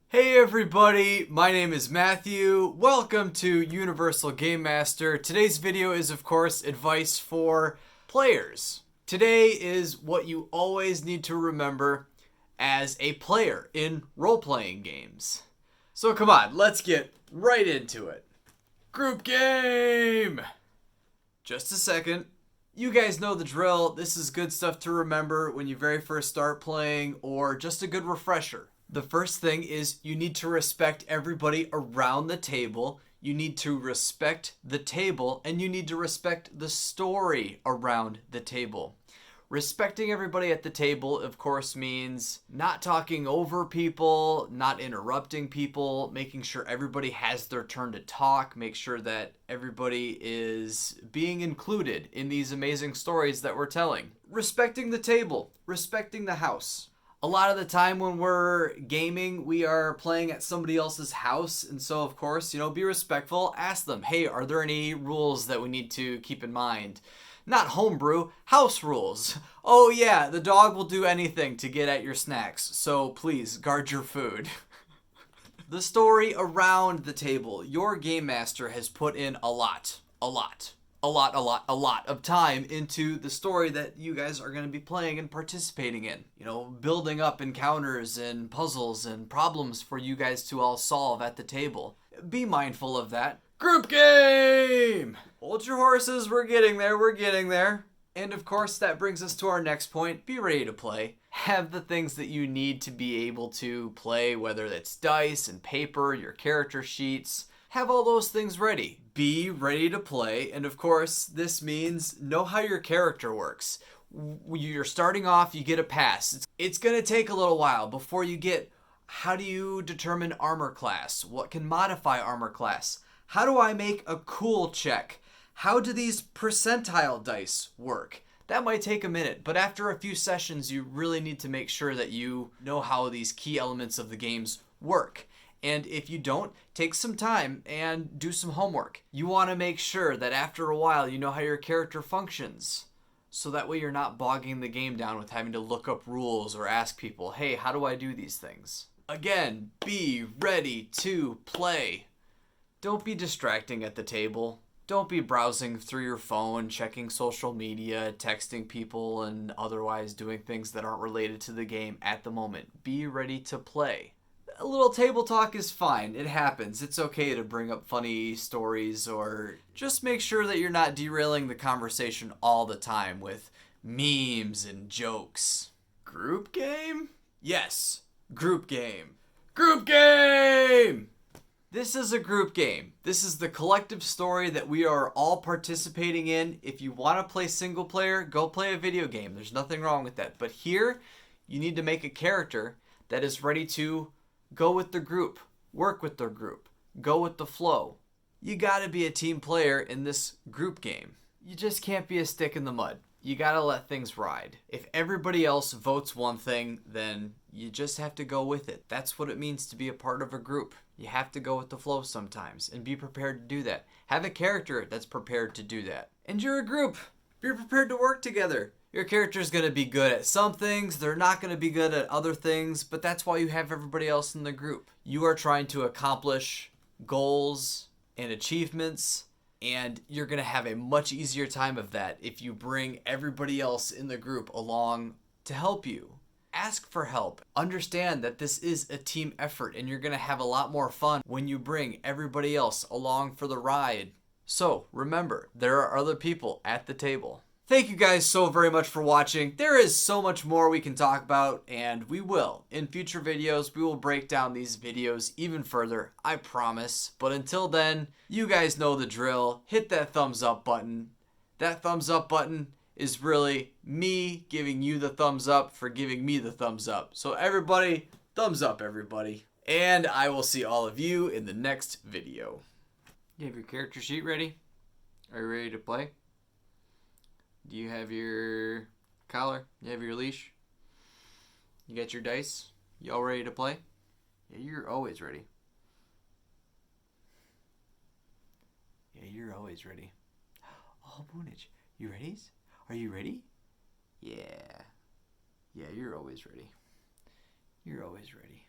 Hey everybody, my name is Matthew. Welcome to Universal Game Master. Today's video is of course advice for players. Today is what you always need to remember as a player in role-playing games. So come on, let's get right into it. Group game! Just a second. You guys know the drill. This is good stuff to remember when you very first start playing or just a good refresher. The first thing is you need to respect everybody around the table. You need to respect the table and you need to respect the story around the table. Respecting everybody at the table, of course, means not talking over people, not interrupting people, making sure everybody has their turn to talk, make sure that everybody is being included in these amazing stories that we're telling. Respecting the table, respecting the house. A lot of the time when we're gaming, we are playing at somebody else's house. And so, of course, be respectful. Ask them, hey, are there any rules that we need to keep in mind? Not homebrew, house rules. Oh yeah, the dog will do anything to get at your snacks. So please, guard your food. The story around the table. Your game master has put in a lot of time into the story that you guys are going to be playing and participating in. Building up encounters and puzzles and problems for you guys to all solve at the table. Be mindful of that. Group game! Hold your horses, we're getting there. And of course, that brings us to our next point. Be ready to play. Have the things that you need to be able to play, whether it's dice and paper, your character sheets. Have all those things ready. Be ready to play, and of course, this means know how your character works. When you're starting off, you get a pass. It's going to take a little while before you get, how do you determine armor class? What can modify armor class? How do I make a cool check? How do these percentile dice work? That might take a minute, but after a few sessions, you really need to make sure that you know how these key elements of the games work. And if you don't, take some time and do some homework. You want to make sure that after a while you know how your character functions. So that way you're not bogging the game down with having to look up rules or ask people, hey, how do I do these things? Again, be ready to play. Don't be distracting at the table. Don't be browsing through your phone, checking social media, texting people, and otherwise doing things that aren't related to the game at the moment. Be ready to play. A little table talk is fine. It happens. It's okay to bring up funny stories or just make sure that you're not derailing the conversation all the time with memes and jokes. Group game? Yes, group game. Group game! This is a group game. This is the collective story that we are all participating in. If you want to play single player, go play a video game. There's nothing wrong with that. But here, you need to make a character that is ready to go with the group, work with the group, go with the flow. You gotta be a team player in this group game. You just can't be a stick in the mud. You gotta let things ride. If everybody else votes one thing, then you just have to go with it. That's what it means to be a part of a group. You have to go with the flow sometimes and be prepared to do that. Have a character that's prepared to do that. And you're a group. You're prepared to work together. Your character's going to be good at some things, they're not going to be good at other things, but that's why you have everybody else in the group. You are trying to accomplish goals and achievements, and you're going to have a much easier time of that if you bring everybody else in the group along to help you. Ask for help. Understand that this is a team effort, and you're going to have a lot more fun when you bring everybody else along for the ride. So, remember, there are other people at the table. Thank you guys so very much for watching. There is so much more we can talk about, and we will. In future videos, we will break down these videos even further, I promise. But until then, you guys know the drill. Hit that thumbs up button. That thumbs up button is really me giving you the thumbs up for giving me the thumbs up. So everybody, thumbs up everybody. And I will see all of you in the next video. You have your character sheet ready? Are you ready to play? Do you have your collar? You have your leash? You got your dice? You all ready to play? Yeah, you're always ready. Yeah, you're always ready. Oh, Moonage, you ready? Are you ready? Yeah. Yeah, you're always ready. You're always ready.